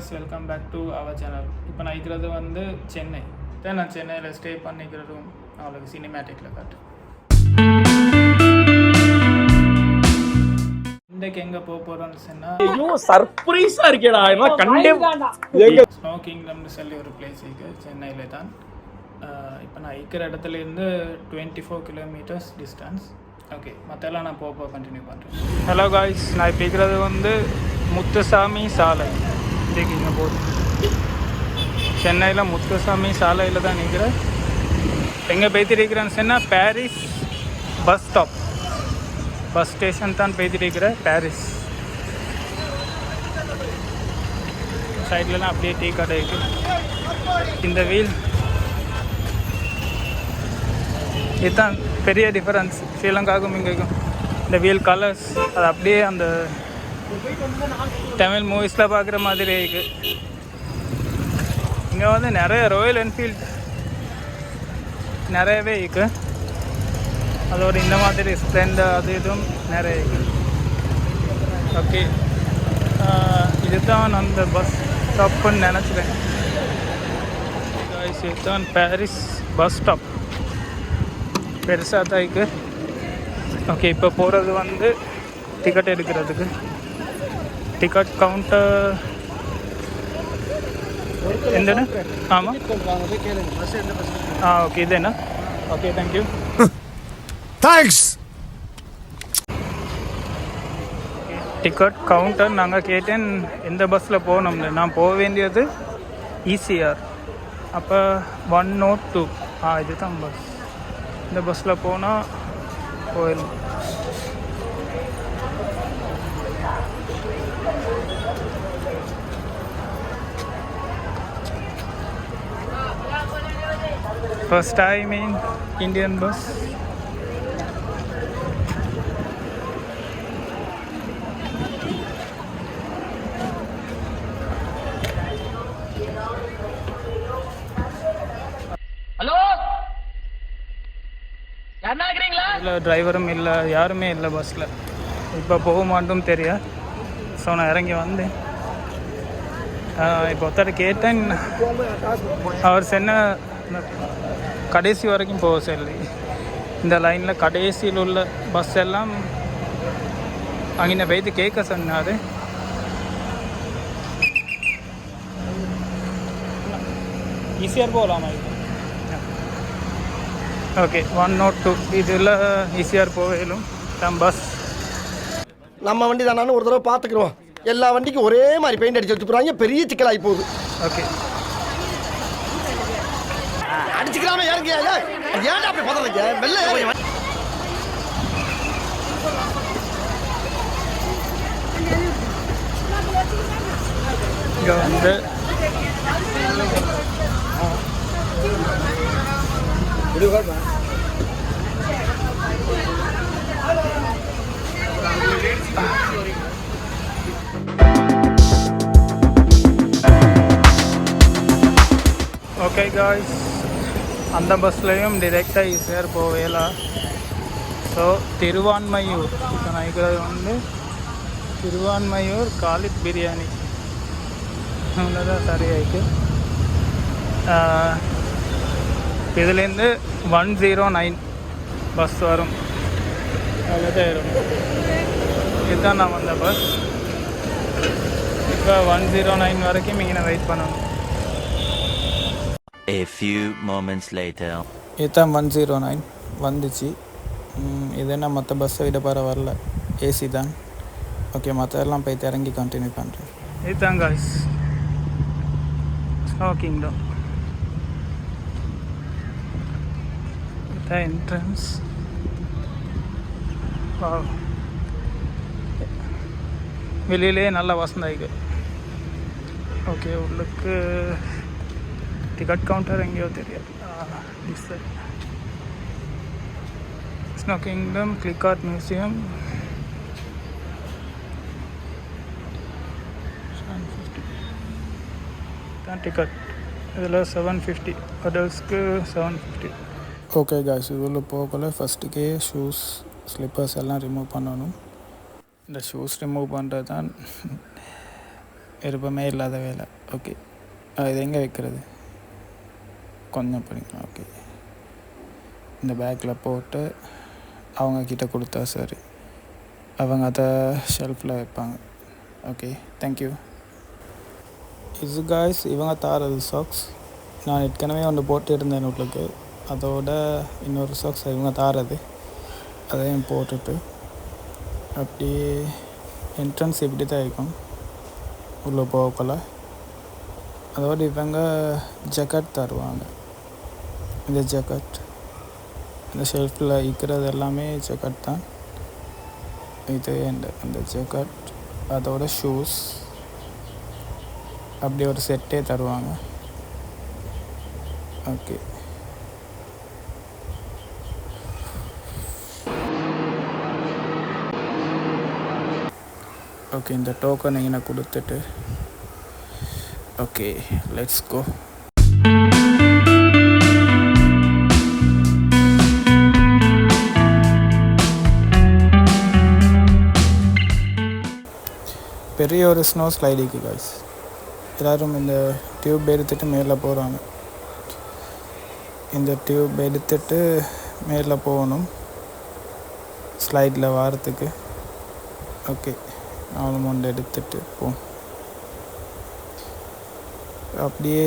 guys, welcome back to our channel. இப்போ நான் இருக்கிறது வந்து சென்னை. நான் சென்னையில் ஸ்டே பண்ணிக்கிற ரூம் அவளுக்கு சினிமேட்டிக்கில் காட்டு. இன்றைக்கு எங்கே போக போகிறோம்னு சொன்னால் ஐயோ சர்ப்ரைஸாக இருக்கேடா ஸ்னோ கிங்டம்னு சொல்லி ஒரு பிளேஸ் இருக்குது சென்னையில் தான். இப்போ நான் இருக்கிற இடத்துலேருந்து 24 கிலோமீட்டர்ஸ் டிஸ்டன்ஸ். ஓகே, மற்றெல்லாம் நான் போக கண்டினியூ பண்ணுறேன். ஹலோ காய்ஸ், நான் இப்போ இருக்கிறது வந்து முத்துசாமி சாலை. இதுக்கு இங்கே போகுது சென்னையில் முத்துசாமி சாலையில் தான் நிற்கிறேன். எங்கே போய்த்திருக்கிறேன்னு சொன்னால் Paris bus stop, bus station தான் போய்த்திருக்கிறேன் பாரிஸ். சைட்லலாம் அப்படியே டீ கடை இருக்குது. இந்த வீல் இதுதான் பெரிய டிஃபரன்ஸ் ஸ்ரீலங்காவுக்கும் இங்கேக்கும். இந்த வீல் கலர்ஸ் அது அப்படியே அந்த தமிழ் மூவிஸில் பார்க்குற மாதிரி இருக்குது. இங்கே வந்து நிறைய ராயல் என்ஃபீல்ட் நிறையவே இருக்குது. அதோட இந்த மாதிரி ஸ்ப்ளெண்டர் அது இதுவும் நிறைய இருக்குது. ஓகே, இதுதான் அந்த பஸ் ஸ்டாப்புன்னு நினச்சிக்கிறேன். இதுதான் பாரிஸ் பஸ் ஸ்டாப், பெருசாக தான் இருக்குது. ஓகே, இப்போ போகிறது வந்து டிக்கெட் எடுக்கிறதுக்கு. டிக்கெட் கவுண்டர் எந்த? ஆமாம், ஓகே, இதேண்ணா. Okay, thank you. Thanks. Ticket counter நாங்கள் கேட்டேன் எந்த பஸ்ஸில் போகணும்னு. நான் போக வேண்டியது ECR. அப்போ 102 இதுதான் பஸ். இந்த பஸ்ஸில் போனால் போயிடலாம். First time in Indian bus. இல்லை, டிரைவரும் இல்லை, யாருமே இல்லை பஸ்ஸில். இப்போ போக மாட்டோம் தெரியா. ஸோ நான் இறங்கி வந்தேன். இப்போ ஒருத்தர் கேட்டேன், அவர் சொன்ன கடைசி வரைக்கும் போக சொல்லி. இந்த லைனில் கடைசியில் உள்ள பஸ் எல்லாம் அங்கே போய்த்து கேட்க சொன்னார். ஈஸியாக போகலாமா? ஓகே, 102 இதில் ECR போகலும் தான் பஸ். நம்ம வண்டி தானு ஒரு தடவை பார்த்துக்குறோம். எல்லா வண்டிக்கும் ஒரே மாதிரி பெயிண்ட் அடிச்சு வச்சுக்கிறாங்க, பெரிய சிக்கலாகி போகுது. ஓகே, அடிச்சுக்கலாமே. யாருங்க ஏன்டா அப்படி பதறீங்க? வெள்ளை இங்கே வந்து ஓகே காய்ஸ், அந்த பஸ்லையும் டிரெக்டாக ECR போவேலாம். ஸோ திருவான்மையூர், இப்போ நான் இருக்கிறது வந்து திருவான்மையூர் காலித் பிரியாணி அவ்வளோதான் சரியாயிருக்கு. இதுலேருந்து 109 பஸ் வரும். அவ்வளோதான் வரும். இதுதான் நான் வந்த பஸ். இப்போ 109 வரைக்கும் இங்கே நான் வெயிட் பண்ணணும். A few moments later. இதுதான் 109 வந்துச்சு. இது என்ன மற்ற பஸ்ஸை விட வரல, ஏசி தான். ஓகே, மற்றெல்லாம் போய் இறங்கி கண்டினியூ பண்ணுறேன். இதுதான் காய்ஸ் ஸ்னோ கிங்டம். இதுதான் என்ட்ரன்ஸ். வெளியிலே நல்ல வாசனை இருக்குது. ஓகே, உள்ளுக்கு டிக்கெட் கவுண்டர் எங்கேயோ தெரியாது. Snow kingdom, click art museum. தான் டிக்கெட் இதில் 750, அடல்ட்ஸ்க்கு 750. ஓகே காய்ஸ், இதில் போகல ஃபஸ்ட்டுக்கே ஷூஸ் ஸ்லிப்பர்ஸ் எல்லாம் ரிமூவ் பண்ணணும். இந்த ஷூஸ் ரிமூவ் பண்ணுறது தான் விருப்பமே இல்லாத வேலை. ஓகே, இது எங்கே வைக்கிறது? கொஞ்சம் பண்ணிக்கலாம். ஓகே, இந்த பேக்கில் போட்டு அவங்கக்கிட்ட கொடுத்தா சரி, அவங்க அதை ஷெல்ஃபில் வைப்பாங்க. Okay, thank you. இது காய்ஸ் இவங்க தாரது சாக்ஸ். நான் ஏற்கனவே ஒன்று போட்டு இருந்தேன் உங்களுக்கு. அதோட இன்னொரு சாக்ஸ் இவங்க தாரது, அதையும் போட்டுட்டு அப்படியே என்ட்ரன்ஸ் இப்படி தான் இருக்கும் உள்ளே போகக்குள்ள. அதோடு இவங்க ஜக்கெட் தருவாங்க. இந்த ஜக்கெட் இந்த ஷெல்ஃபில் இருக்கிறது எல்லாமே ஜக்கெட் தான். இது இந்த ஜக்கெட் அதோட ஷூஸ் அப்படி ஒரு செட்டே தருவாங்க. ஓகே, ஓகே இந்த டோக்கன் இங்கே கொடுத்துட்டு ஓகே லெட்ஸ் கோ. பெரிய ஒரு ஸ்னோ ஸ்லைடிக்கு காய்ஸ் எல்லோரும் இந்த டியூப் எடுத்துகிட்டு மேலே போகிறாங்க. இந்த டியூப் எடுத்துகிட்டு மேலே போகணும் ஸ்லைடில் வாரத்துக்கு. ஓகே, நானும் ஒன்று எடுத்துகிட்டு போம். அப்படியே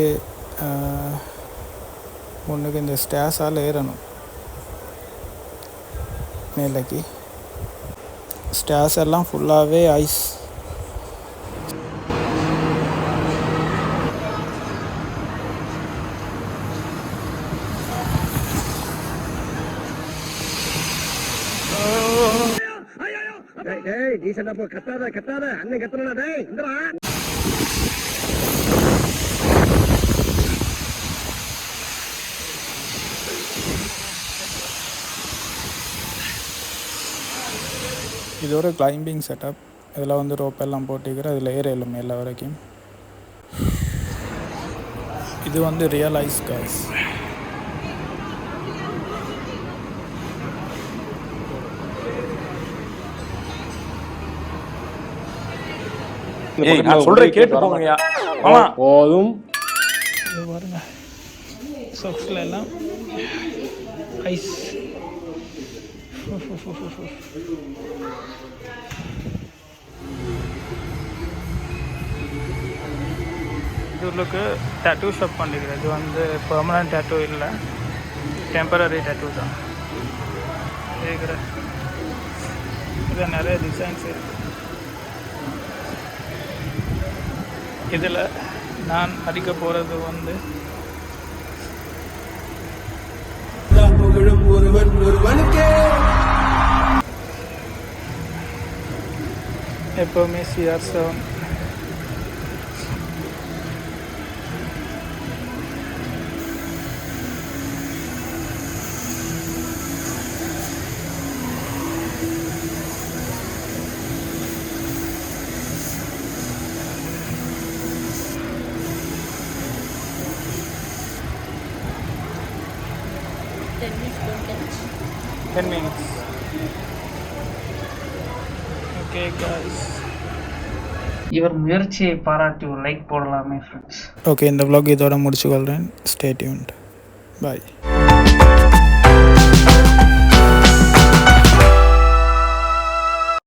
முன்னுக்கு இந்த ஸ்டேர்ஸால் ஏறணும் மேலேக்கு. ஸ்டேர்ஸ் எல்லாம் ஃபுல்லாகவே ஐஸ். இது ஒரு கிளைம்பிங் செட்டப். இதில் வந்து ரோப் எல்லாம் போட்டுக்கிற அதில் ஏறலும் மேலே வரைக்கும். இது வந்து ரியல் ஐஸ் காய்ஸ். நான் சொல்றேன் கேட்டு போங்கயா. ஆமா போதும். இது பாருங்க சாக்ஸில் எல்லாம் ஐஸ். இதுக்கு டேட்டூ ஷாப் பண்ணிக்கிறேன். இது வந்து பெர்மனன்ட் டேட்டூ இல்லை, டெம்பரரி டேட்டூ தான் இருக்கிற. இதில் நிறைய டிசைன்ஸ் இருக்குது. இதில் நான் அடிக்க போகிறது வந்து எப்போவுமே CR7 10 minutes. Okay guys, இவர் முயற்சியை பாராட்டி ஒரு லைக் போடலாமே ஃப்ரெண்ட்ஸ். ஓகே, இந்த vlog இதோட முடிச்சுக்கொள்கிறேன். Stay tuned. பாய்.